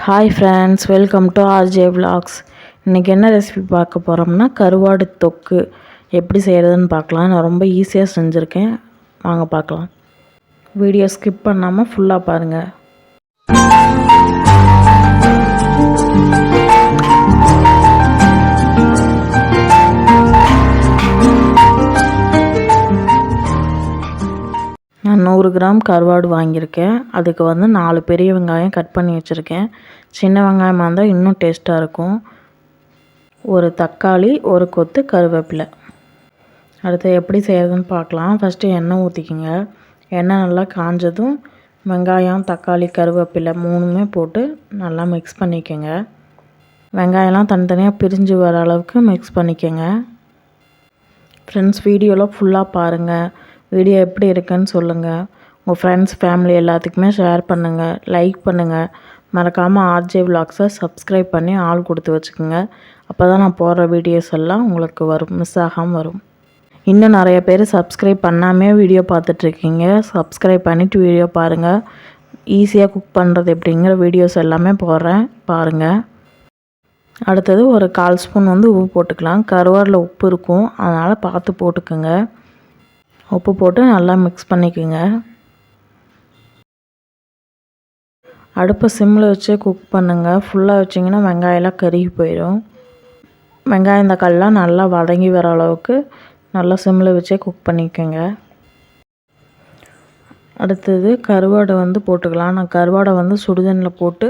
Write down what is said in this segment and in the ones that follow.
Hi friends, welcome to RJ vlogs. இன்றைக்கி என்ன recipe பார்க்க போகிறோம்னா கருவாடு தொக்கு எப்படி செய்கிறதுன்னு பார்க்கலாம். நான் ரொம்ப ஈஸியாக செஞ்சுருக்கேன், வாங்க பார்க்கலாம். வீடியோ ஸ்கிப் பண்ணாமல் ஃபுல்லாக பாருங்கள். நான் 100 கிராம் கருவாடு வாங்கியிருக்கேன். அதுக்கு 4 பெரிய வெங்காயம் கட் பண்ணி வச்சுருக்கேன். சின்ன வெங்காயமாக இருந்தால் இன்னும் டேஸ்ட்டாக இருக்கும். ஒரு தக்காளி, ஒரு கொத்து கருவேப்பிலை. அடுத்து எப்படி செய்கிறதுன்னு பார்க்கலாம். ஃபஸ்ட்டு எண்ணெய் ஊற்றிக்கிங்க. எண்ணெய் நல்லா காஞ்சதும் வெங்காயம், தக்காளி, கருவேப்பிலை 3மே போட்டு நல்லா மிக்ஸ் பண்ணிக்கோங்க. வெங்காயம்லாம் தனித்தனியாக பிரிஞ்சு வர அளவுக்கு மிக்ஸ் பண்ணிக்கோங்க. ஃப்ரெண்ட்ஸ், வீடியோவில் ஃபுல்லாக பாருங்கள். வீடியோ எப்படி இருக்குன்னு சொல்லுங்கள். உங்கள் ஃப்ரெண்ட்ஸ், ஃபேமிலி எல்லாத்துக்குமே ஷேர் பண்ணுங்கள், லைக் பண்ணுங்கள். மறக்காமல் ஆர்ஜே விலாக்ஸை சப்ஸ்கிரைப் பண்ணி ஆள் கொடுத்து வச்சுக்கோங்க. அப்போ தான் நான் போடுற வீடியோஸ் எல்லாம் உங்களுக்கு வரும், மிஸ் ஆகாமல் வரும். இன்னும் நிறைய பேர் சப்ஸ்கிரைப் பண்ணாமே வீடியோ பார்த்துட்ருக்கீங்க. சப்ஸ்கிரைப் பண்ணிவிட்டு வீடியோ பாருங்கள். ஈஸியாக குக் பண்ணுறது எப்படிங்கிற வீடியோஸ் எல்லாமே போடுறேன், பாருங்கள். அடுத்தது ஒரு 1/4 ஸ்பூன் உப்பு போட்டுக்கலாம். கருவாடில் உப்பு இருக்கும், அதனால் பார்த்து போட்டுக்கோங்க. உப்பு போட்டு நல்லா மிக்ஸ் பண்ணிக்கோங்க. அடுப்பை சிம்மில் வச்சு குக் பண்ணுங்கள். ஃபுல்லாக வச்சிங்கன்னா வெங்காயம்லாம் கருகி போயிடும். வெங்காயம் தக்காளிலாம் நல்லா வதங்கி வர அளவுக்கு நல்லா சிம்மில் வச்சே குக் பண்ணிக்கோங்க. அடுத்தது கருவாடை போட்டுக்கலாம். நான் கருவாடை சுடுதண்ணில் போட்டு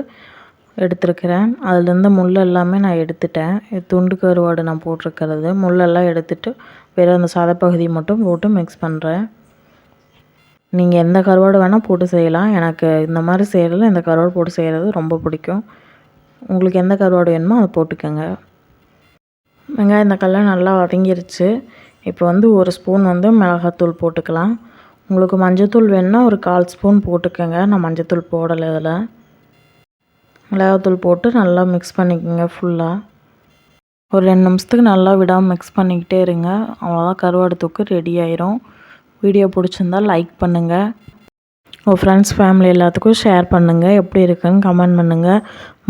எடுத்துருக்கிறேன். அதுலேருந்து முள் எல்லாமே நான் எடுத்துட்டேன். இது துண்டு கருவாடு நான் போட்டிருக்கிறது. முள்ளெல்லாம் எடுத்துகிட்டு வெறும் அந்த சதைப்பகுதி மட்டும் போட்டு மிக்ஸ் பண்ணுறேன். நீங்கள் எந்த கருவாடு வேணால் போட்டு செய்யலாம். எனக்கு இந்த மாதிரி செய்கிறதுல இந்த கருவாடு போட்டு செய்கிறது ரொம்ப பிடிக்கும். உங்களுக்கு எந்த கருவாடு வேணுமோ அதை போட்டுக்கோங்க. வெங்காயம் தக்காளிலாம் நல்லா வதங்கிருச்சு. இப்போ 1 ஸ்பூன் மிளகாத்தூள் போட்டுக்கலாம். உங்களுக்கு மஞ்சத்தூள் வேணுன்னா ஒரு 1/4 ஸ்பூன் போட்டுக்கோங்க. நான் மஞ்சத்தூள் போடலை. இதில் மிளகாத்தூள் போட்டு நல்லா மிக்ஸ் பண்ணிக்கோங்க. ஃபுல்லாக ஒரு 2 நிமிஷத்துக்கு நல்லா விடாமல் மிக்ஸ் பண்ணிக்கிட்டே இருங்க. அவ்வளோதான், கருவாடு தொக்கு ரெடி ஆயிரும். வீடியோ பிடிச்சிருந்தால் லைக் பண்ணுங்கள். உங்கள் ஃப்ரெண்ட்ஸ், ஃபேமிலி எல்லாத்துக்கும் ஷேர் பண்ணுங்கள். எப்படி இருக்குன்னு கமெண்ட் பண்ணுங்கள்.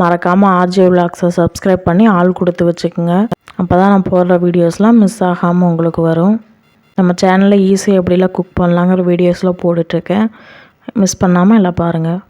மறக்காமல் ஆர்ஜே விலாக்ஸை சப்ஸ்கிரைப் பண்ணி ஆள் கொடுத்து வச்சுக்கோங்க. அப்போ தான் நான் போடுற வீடியோஸ்லாம் மிஸ் ஆகாமல் உங்களுக்கு வரும். நம்ம சேனலில் ஈஸியாக எப்படிலாம் குக் பண்ணலாங்கிற வீடியோஸ்லாம் போட்டுட்ருக்கேன். மிஸ் பண்ணாமல் எல்லாம் பாருங்கள்.